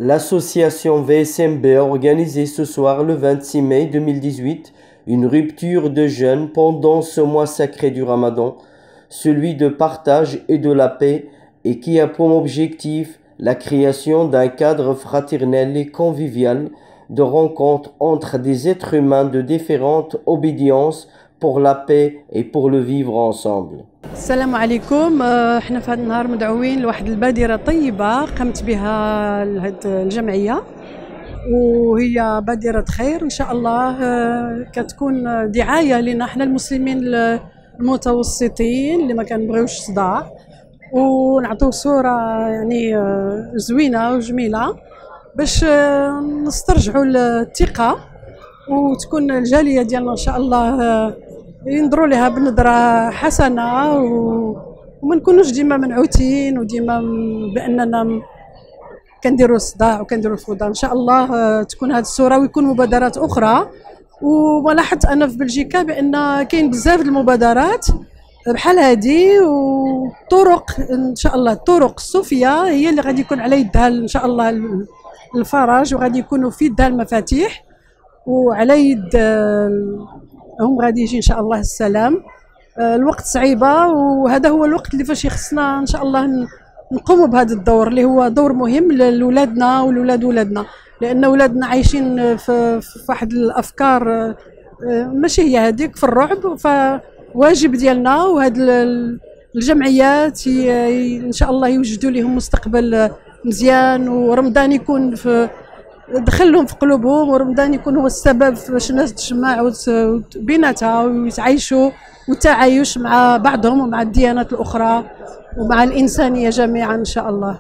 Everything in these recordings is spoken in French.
L'association VSMB a organisé ce soir, le 26 mai 2018, une rupture de jeûne pendant ce mois sacré du Ramadan, celui de partage et de la paix, et qui a pour objectif la création d'un cadre fraternel et convivial de rencontre entre des êtres humains de différentes obédiences pour la paix et pour le vivre ensemble. السلام عليكم. احنا في هذا النهار مدعوين لواحد البادرة طيبة قامت بها الجمعية، وهي بادرة خير إن شاء الله. كتكون دعاية لنا احنا المسلمين المتوسطين اللي ما كنبغيوش صداع، ونعطيو صورة يعني زوينة وجميلة باش نسترجعوا الثقة، وتكون الجالية ديالنا إن شاء الله ينظروا لها بنظرة حسنة، وما نكونوش ديما منعوتين وديما بأننا كنديروا الصداع وكنديروا الفوضى. إن شاء الله تكون هذه الصورة ويكون مبادرات أخرى. ولاحظت أنا في بلجيكا بأن كاين بزاف المبادرات بحال هذه، وطرق إن شاء الله الطرق الصوفية هي اللي غادي يكون على يدها إن شاء الله الفرج، وغادي يكونوا في يدها المفاتيح، وعلى يد هم غادي يجي ان شاء الله السلام. الوقت صعيبه، وهذا هو الوقت اللي فاش خصنا ان شاء الله نقوموا بهذا الدور اللي هو دور مهم لولادنا ولولاد ولادنا، لان ولادنا عايشين في واحد الافكار ماشي هي هذيك، في الرعب. فواجب ديالنا وهاد الجمعيات ان شاء الله يوجدوا لهم مستقبل مزيان، ورمضان يكون في دخلهم في قلوبهم، ورمضان يكون هو السبب باش الناس تجمع بيناتها ويتعايشوا، والتعايش مع بعضهم ومع الديانات الأخرى ومع الإنسانية جميعا إن شاء الله.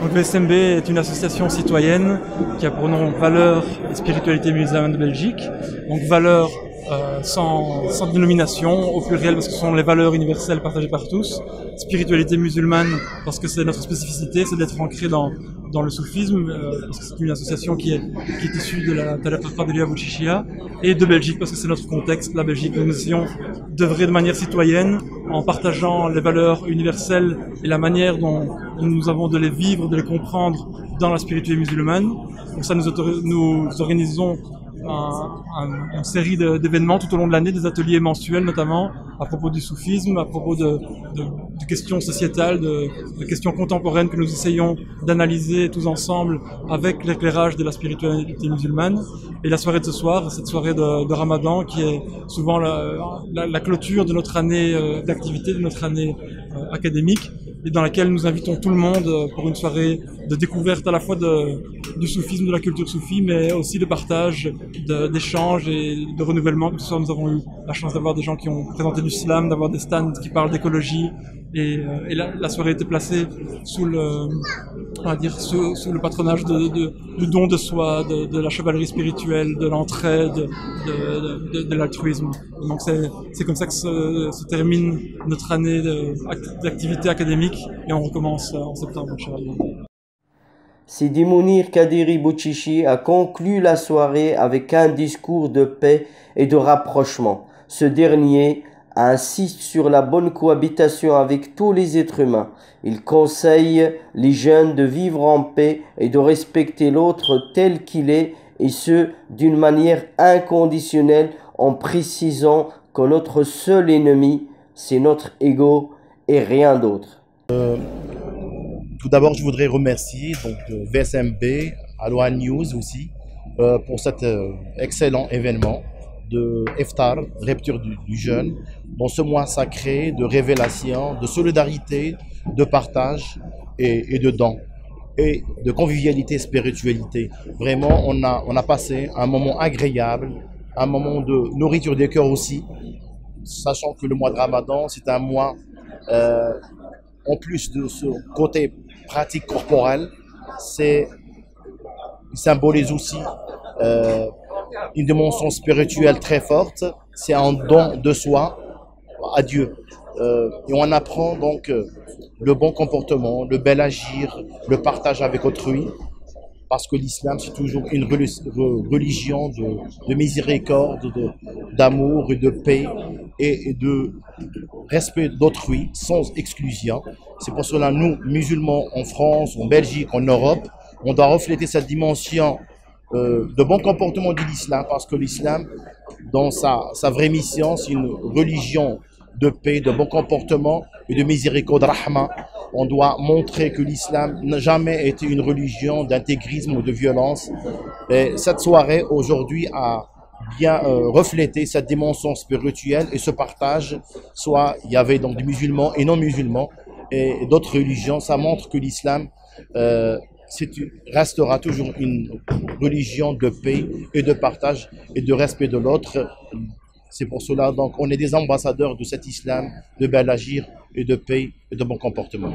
Donc VSMB est une association citoyenne qui a pour nom Valeurs et Spiritualité Musulmane de Belgique. Donc valeurs sans dénomination, au pluriel parce que ce sont les valeurs universelles partagées par tous. Spiritualité musulmane parce que c'est notre spécificité, c'est d'être ancré dans le soufisme, parce que c'est une association qui est issue de la Tariqa de Bouchichia, et de Belgique parce que c'est notre contexte, la Belgique. Nous essayons d'œuvrer de manière citoyenne en partageant les valeurs universelles et la manière dont nous avons de les vivre, de les comprendre dans la spiritualité musulmane. Pour ça, nous organisons une série d'événements tout au long de l'année, des ateliers mensuels notamment à propos du soufisme, à propos de questions sociétales, de questions contemporaines que nous essayons d'analyser tous ensemble avec l'éclairage de la spiritualité musulmane. Et la soirée de ce soir, cette soirée de Ramadan qui est souvent la clôture de notre année d'activité, de notre année académique, et dans laquelle nous invitons tout le monde pour une soirée de découverte à la fois du soufisme, de la culture soufie, mais aussi de partage, d'échange et de renouvellement. Ce soir, nous avons eu la chance d'avoir des gens qui ont présenté du slam, d'avoir des stands qui parlent d'écologie, et la soirée était placée sous le patronage du don de soi, de la chevalerie spirituelle, de l'entraide, de l'altruisme. Donc c'est comme ça que se termine notre année d'activité académique, et on recommence en septembre, Inch'Allah. Sidi Mounir Kadiri Bouchichi a conclu la soirée avec un discours de paix et de rapprochement. Ce dernier insiste sur la bonne cohabitation avec tous les êtres humains. Il conseille les jeunes de vivre en paix et de respecter l'autre tel qu'il est, et ce, d'une manière inconditionnelle, en précisant que notre seul ennemi, c'est notre ego et rien d'autre. Tout d'abord, je voudrais remercier donc, VSMB, Aloha News aussi, pour cet excellent événement de Iftar, rupture du jeûne, dans ce mois sacré de révélation, de solidarité, de partage et de dons, et de convivialité, spiritualité. Vraiment, on a passé un moment agréable, un moment de nourriture des cœurs aussi, sachant que le mois de Ramadan, c'est un mois, en plus de ce côté pratique corporelle, il symbolise aussi une dimension spirituelle très forte, c'est un don de soi à Dieu. Et on apprend donc le bon comportement, le bel agir, le partage avec autrui, parce que l'islam c'est toujours une religion de miséricorde, d'amour et de paix et de respect d'autrui sans exclusion. C'est pour cela nous, musulmans en France, en Belgique, en Europe, on doit refléter cette dimension de bon comportement de l'islam, parce que l'islam, dans sa vraie mission, c'est une religion de paix, de bon comportement et de miséricorde, rahma. On doit montrer que l'islam n'a jamais été une religion d'intégrisme ou de violence. Et cette soirée, aujourd'hui, a bien reflété cette dimension spirituelle et ce partage. Soit il y avait donc des musulmans et non musulmans et d'autres religions. Ça montre que l'islam restera toujours une religion de paix et de partage et de respect de l'autre. C'est pour cela donc on est des ambassadeurs de cet islam de bel agir et de paix et de bon comportement.